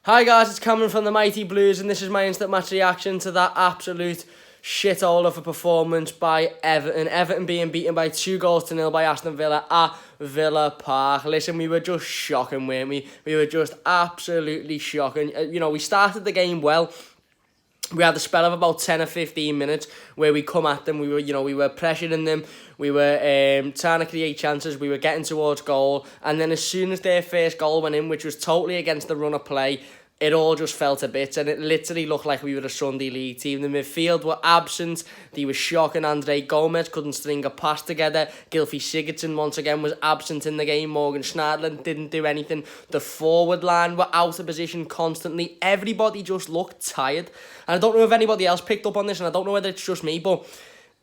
Hi guys, it's Cameron from the Mighty Blues, and this is my instant match reaction to that absolute shithole of a performance by Everton. Everton being beaten by 2 goals to 0 by Aston Villa at Villa Park. Listen, we were just shocking, weren't we? We were just absolutely shocking. We started the game well. We had a spell of about 10 or 15 minutes where we come at them. We were pressuring them. We were trying to create chances. We were getting towards goal. And then as soon as their first goal went in, which was totally against the run of play, it all just fell to bits, and it literally looked like we were a Sunday League team. The midfield were absent. They were shocking. Andre Gomez couldn't string a pass together. Gylfi Sigurdsson once again was absent in the game. Morgan Schneiderlin didn't do anything. The forward line were out of position constantly. Everybody just looked tired. And I don't know if anybody else picked up on this, and I don't know whether it's just me, but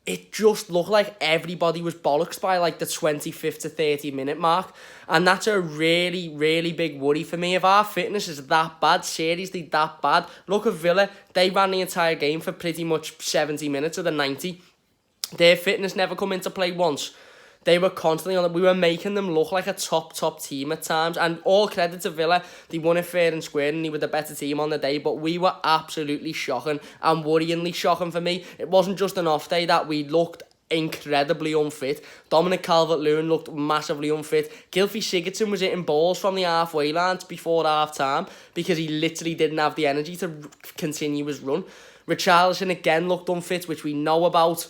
it just looked like everybody was bollocks by like the 25th to 30-minute mark. And that's a really, really big worry for me. If our fitness is that bad, seriously that bad, look at Villa. They ran the entire game for pretty much 70 minutes of the 90. Their fitness never come into play once. They were constantly on it. We were making them look like a top team at times. And all credit to Villa. They won it fair and square, and they were the better team on the day. But we were absolutely shocking and worryingly shocking for me. It wasn't just an off day that we looked incredibly unfit. Dominic Calvert-Lewin looked massively unfit. Gylfi Sigurdsson was hitting balls from the halfway line before half-time because he literally didn't have the energy to continue his run. Richarlison again looked unfit, which we know about.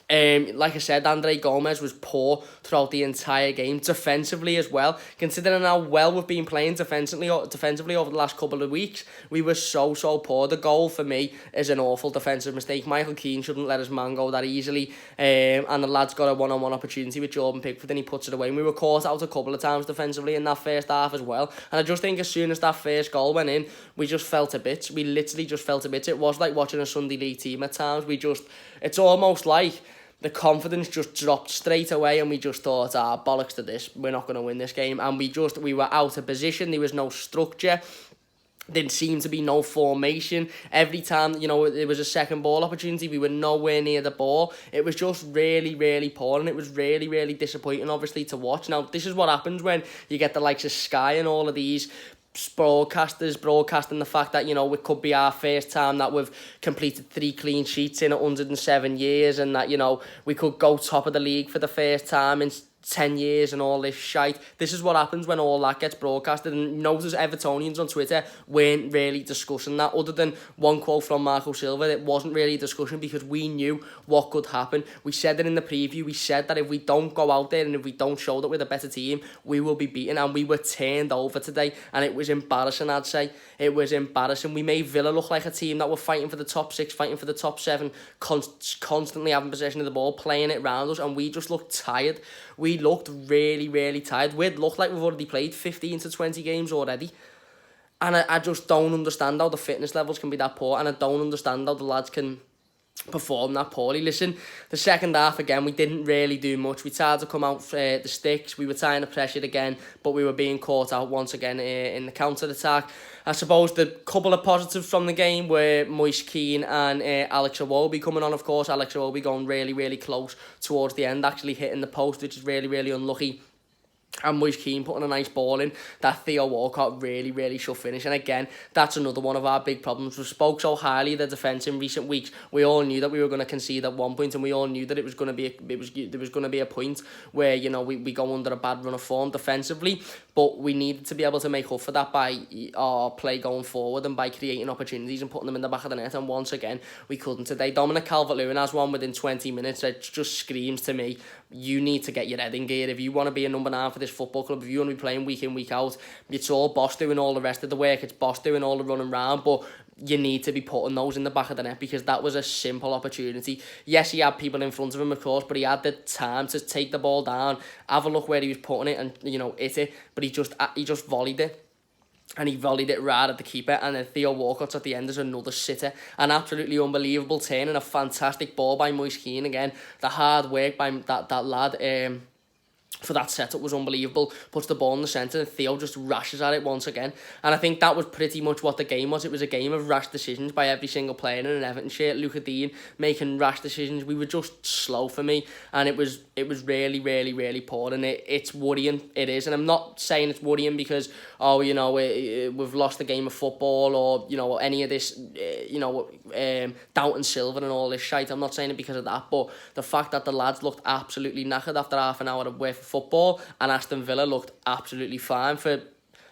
Like I said, Andre Gomez was poor throughout the entire game, defensively as well. Considering how well we've been playing defensively over the last couple of weeks, we were so poor. The goal for me is an awful defensive mistake. Michael Keane shouldn't let his man go that easily, and the lad's got a one-on-one opportunity with Jordan Pickford and he puts it away. And we were caught out a couple of times defensively in that first half as well. And I just think as soon as that first goal went in, we just fell to bits. We literally just fell to bits. It was like watching a Sunday League team at times. It's almost like the confidence just dropped straight away, and we just thought, bollocks to this, we're not going to win this game. And we were out of position. There was no structure. Didn't seem to be no formation. Every time, there was a second ball opportunity, we were nowhere near the ball. It was just really, really poor, and it was really, really disappointing, obviously, to watch. Now, this is what happens when you get the likes of Sky and all of these broadcasters broadcasting the fact that, it could be our first time that we've completed 3 clean sheets in 107 years, and that, we could go top of the league for the first time in 10 years and all this shite. This is what happens when all that gets broadcasted. And notice Evertonians on Twitter weren't really discussing that. Other than one quote from Marco Silva, it wasn't really a discussion because we knew what could happen. We said it in the preview. We said that if we don't go out there and if we don't show that we're the better team, we will be beaten. And we were turned over today, and it was embarrassing, I'd say. It was embarrassing. We made Villa look like a team that were fighting for the top 6, fighting for the top 7, constantly having possession of the ball, playing it round us, and we just looked tired. We looked really, really tired. We'd looked like we've already played 15 to 20 games already. And I just don't understand how the fitness levels can be that poor, and I don't understand how the lads can perform that poorly. Listen, the second half again, we didn't really do much. We tried to come out the sticks. We were trying to pressure it again, but we were being caught out once again in the counter-attack. I suppose the couple of positives from the game were Moise Keane and Alex Iwobi coming on, of course. Alex Iwobi going really, really close towards the end, actually hitting the post, which is really, really unlucky. And Moise Keane putting a nice ball in that Theo Walcott really should finish. And again, that's another one of our big problems. We spoke so highly of the defence in recent weeks. We all knew that we were going to concede at one point, and we all knew that there was going to be a point where we go under a bad run of form defensively. But we needed to be able to make up for that by our play going forward and by creating opportunities and putting them in the back of the net. And once again, we couldn't today. Dominic Calvert-Lewin has one within 20 minutes that just screams to me, you need to get your head in gear. If you want to be a number 9 for this football club, if you want to be playing week in, week out, it's all Boss doing all the rest of the work. It's Boss doing all the running round, but you need to be putting those in the back of the net because that was a simple opportunity. Yes, he had people in front of him, of course, but he had the time to take the ball down, have a look where he was putting it, and hit it. But he just volleyed it. And he volleyed it right at the keeper, and then Theo Walcott's at the end is another sitter. An absolutely unbelievable turn and a fantastic ball by Moise Keane again. The hard work by that lad, for that setup was unbelievable. Puts the ball in the centre and Theo just rashes at it once again. And I think that was pretty much what the game was. It was a game of rash decisions by every single player in an Everton shirt. Luca Dean making rash decisions. We were just slow for me, and it was really, really, really poor. And it's worrying. It is. And I'm not saying it's worrying because, we've lost the game of football or, any of this, doubting Silver and all this shite. I'm not saying it because of that. But the fact that the lads looked absolutely knackered after half an hour of work for football, and Aston Villa looked absolutely fine for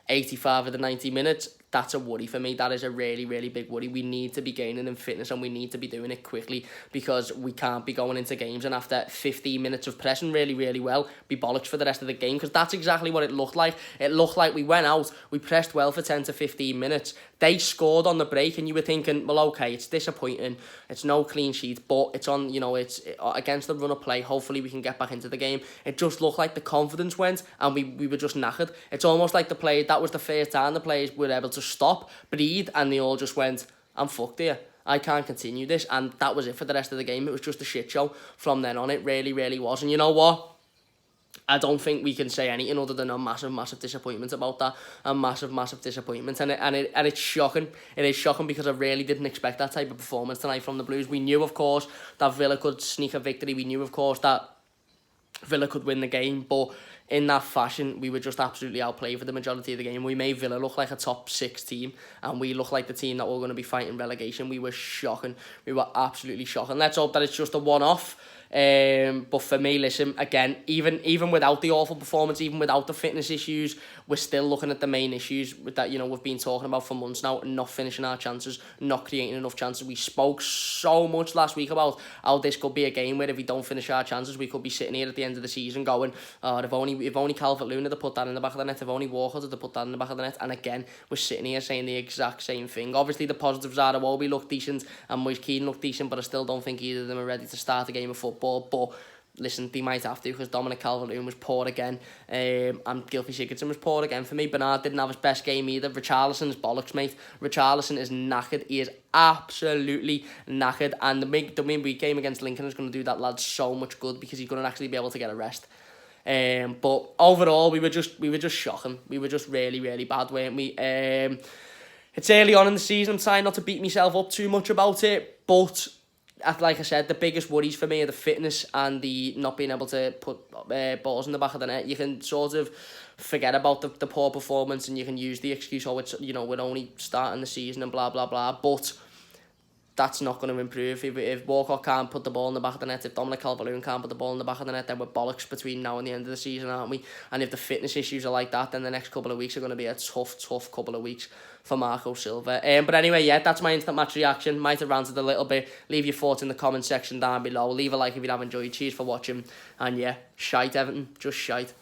85 of the 90 minutes, that's a worry for me. That is a really, really big worry. We need to be gaining in fitness, and we need to be doing it quickly, because we can't be going into games and after 15 minutes of pressing really, really well, be bollocks for the rest of the game, because that's exactly what it looked like. It looked like we went out, we pressed well for 10 to 15 minutes. They scored on the break, and you were thinking, well, okay, it's disappointing. It's no clean sheet, but it's on, it's against the run of play. Hopefully we can get back into the game. It just looked like the confidence went, and we were just knackered. It's almost like that was the first time the players were able to stop, breathe, and they all just went, I'm fucked here. I can't continue this. And that was it for the rest of the game. It was just a shit show from then on. It really, really was. And you know what? I don't think we can say anything other than a massive, massive disappointment about that. A massive, massive disappointment. And it's shocking. It is shocking, because I really didn't expect that type of performance tonight from the Blues. We knew, of course, that Villa could sneak a victory. We knew, of course, that Villa could win the game. But in that fashion, we were just absolutely outplayed for the majority of the game. We made Villa look like a top 6 team, and we looked like the team that were going to be fighting relegation. We were shocking. We were absolutely shocking. Let's hope that it's just a one-off. But for me, listen, again, even without the awful performance, even without the fitness issues, we're still looking at the main issues that we've been talking about for months now, not finishing our chances, not creating enough chances. We spoke so much last week about how this could be a game where if we don't finish our chances, we could be sitting here at the end of the season going, oh, if only Calvert-Lewin had put that in the back of the net, if only Walker had put that in the back of the net. And again, we're sitting here saying the exact same thing. Obviously, the positives are Iwobi looked decent and Moise Keane looked decent, but I still don't think either of them are ready to start a game of football. But listen, they might have to, because Dominic Calvert-Lewin was poor again, and Gylfi Sigurdsson was poor again for me. Bernard didn't have his best game either. Richarlison's bollocks, mate. Richarlison is knackered. He is absolutely knackered, and the midweek game against Lincoln is going to do that lad so much good, because he's going to actually be able to get a rest. But overall, we were just shocking. We were just really, really bad, weren't we? It's early on in the season. I'm trying not to beat myself up too much about it, but like I said, the biggest worries for me are the fitness and the not being able to put balls in the back of the net. You can sort of forget about the poor performance, and you can use the excuse, oh, it's, we're only starting the season and blah, blah, blah. But that's not going to improve. If Walcott can't put the ball in the back of the net, if Dominic Calvert-Lewin can't put the ball in the back of the net, then we're bollocks between now and the end of the season, aren't we? And if the fitness issues are like that, then the next couple of weeks are going to be a tough couple of weeks for Marco Silva. But anyway, yeah, that's my instant match reaction. Might have ranted a little bit. Leave your thoughts in the comment section down below. Leave a like if you have enjoyed. Cheers for watching. And yeah, shite Everton. Just shite.